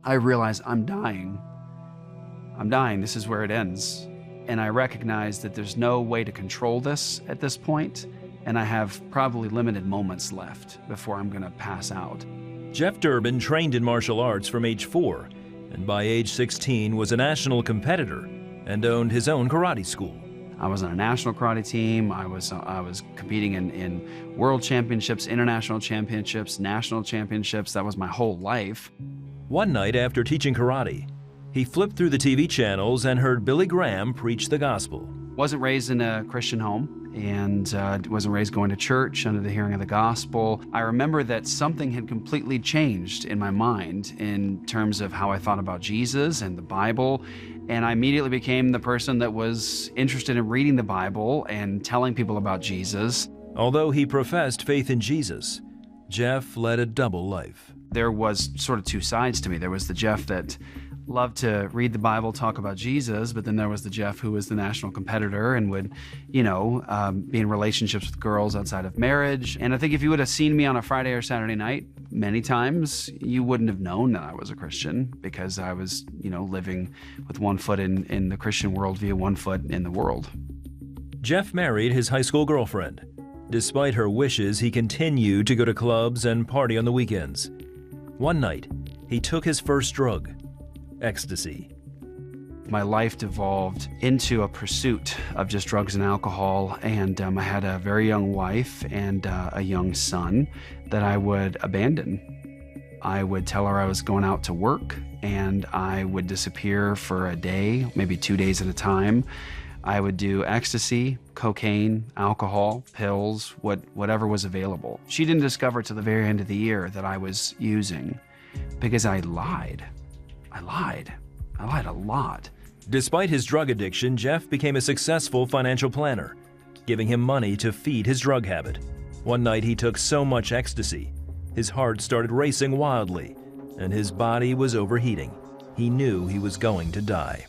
I realized I'm dying. I'm dying. This is where it ends. And I recognize that there's no way to control this at this point, and I have probably limited moments left before I'm going to pass out. Jeff Durbin trained in martial arts from age 4, and by age 16 was a national competitor and owned his own karate school. I was on a national karate team. I was competing in world championships, international championships, national championships. That was my whole life. One night after teaching karate, he flipped through the TV channels and heard Billy Graham preach the gospel. Wasn't raised in a Christian home and wasn't raised going to church under the hearing of the gospel. I remember that something had completely changed in my mind in terms of how I thought about Jesus and the Bible. And I immediately became the person that was interested in reading the Bible and telling people about Jesus. Although he professed faith in Jesus, Jeff led a double life. There was sort of two sides to me. There was the Jeff that loved to read the Bible, talk about Jesus, but then there was the Jeff who was the national competitor and would, be in relationships with girls outside of marriage. And I think if you would have seen me on a Friday or Saturday night, many times, you wouldn't have known that I was a Christian because I was, living with one foot in the Christian worldview, one foot in the world. Jeff married his high school girlfriend. Despite her wishes, he continued to go to clubs and party on the weekends. One night, he took his first drug, ecstasy. My life devolved into a pursuit of just drugs and alcohol, and I had a very young wife and a young son that I would abandon. I would tell her I was going out to work, and I would disappear for a day, maybe 2 days at a time. I would do ecstasy, cocaine, alcohol, pills, whatever was available. She didn't discover till the very end of the year that I was using because I lied. I lied a lot. Despite his drug addiction, Jeff became a successful financial planner, giving him money to feed his drug habit. One night he took so much ecstasy, his heart started racing wildly, and his body was overheating. He knew he was going to die.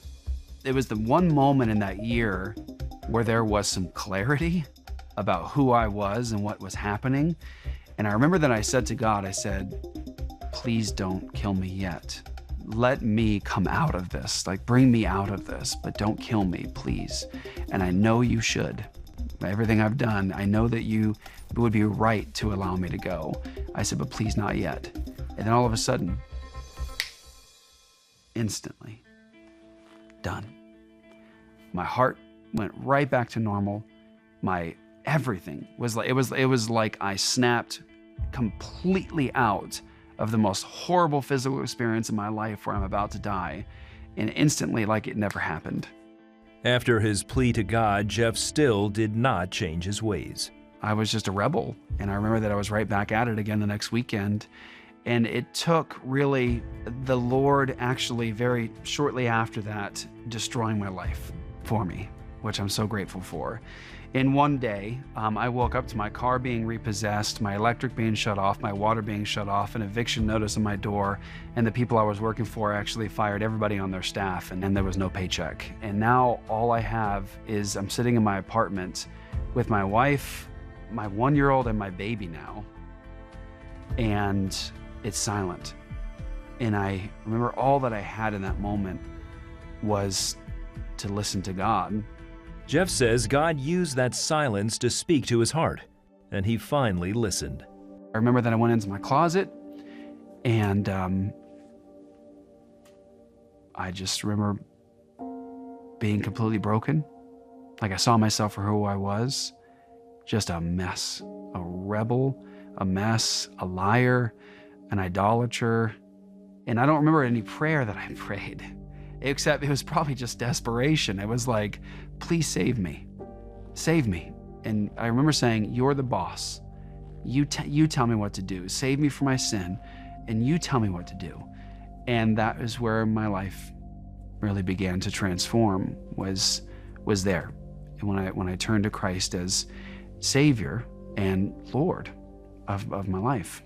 It was the one moment in that year where there was some clarity about who I was and what was happening. And I remember that I said to God, I said, please don't kill me yet. Let me come out of this, bring me out of this, but don't kill me, please. And I know you should. Everything I've done, I know that you would be right to allow me to go. I said, but please not yet. And then all of a sudden, instantly, done. My heart went right back to normal. My everything was like, it was like I snapped completely out of the most horrible physical experience in my life where I'm about to die, and instantly like it never happened. After his plea to God, Jeff still did not change his ways. I was just a rebel, and I remember that I was right back at it again the next weekend. And it took really the Lord actually very shortly after that destroying my life for me, which I'm so grateful for. In one day, I woke up to my car being repossessed, my electric being shut off, my water being shut off, an eviction notice on my door, and the people I was working for actually fired everybody on their staff, and then there was no paycheck. And now all I have is I'm sitting in my apartment with my wife, my 1-year-old, and my baby now, and it's silent. And I remember all that I had in that moment was to listen to God. Jeff says God used that silence to speak to his heart, and he finally listened. I remember that I went into my closet, and I just remember being completely broken. Like I saw myself for who I was, just a mess, a rebel, a mess, a liar, an idolater. And I don't remember any prayer that I prayed, except it was probably just desperation. It was like, please save me, save me. And I remember saying, you're the boss. You tell me what to do. Save me from my sin, and you tell me what to do. And that is where my life really began to transform, was there. And when I turned to Christ as Savior and Lord of my life.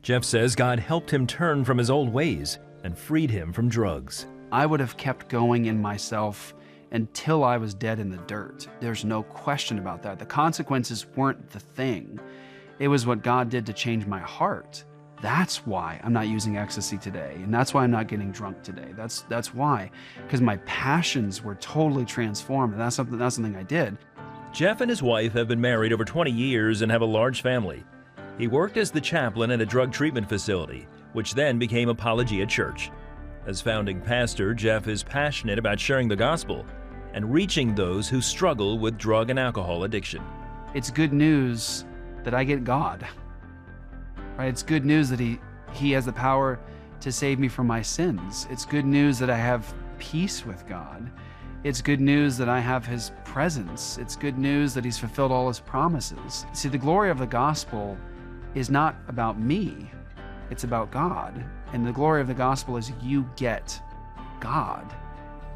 Jeff says God helped him turn from his old ways and freed him from drugs. I would have kept going in myself until I was dead in the dirt. There's no question about that. The consequences weren't the thing. It was what God did to change my heart That's why I'm not using ecstasy today, and that's why I'm not getting drunk today. That's why, because my passions were totally transformed, and that's something I did. Jeff and his wife have been married over 20 years and have a large family. He worked as the chaplain at a drug treatment facility, which then became Apologia Church. As founding pastor, Jeff is passionate about sharing the gospel and reaching those who struggle with drug and alcohol addiction. It's good news that I get God. Right? It's good news that he has the power to save me from my sins. It's good news that I have peace with God. It's good news that I have his presence. It's good news that he's fulfilled all his promises. See, the glory of the gospel is not about me. It's about God. And the glory of the gospel is you get God.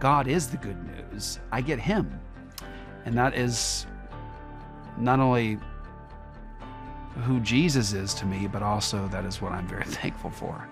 God is the good news. I get him. And that is not only who Jesus is to me, but also that is what I'm very thankful for.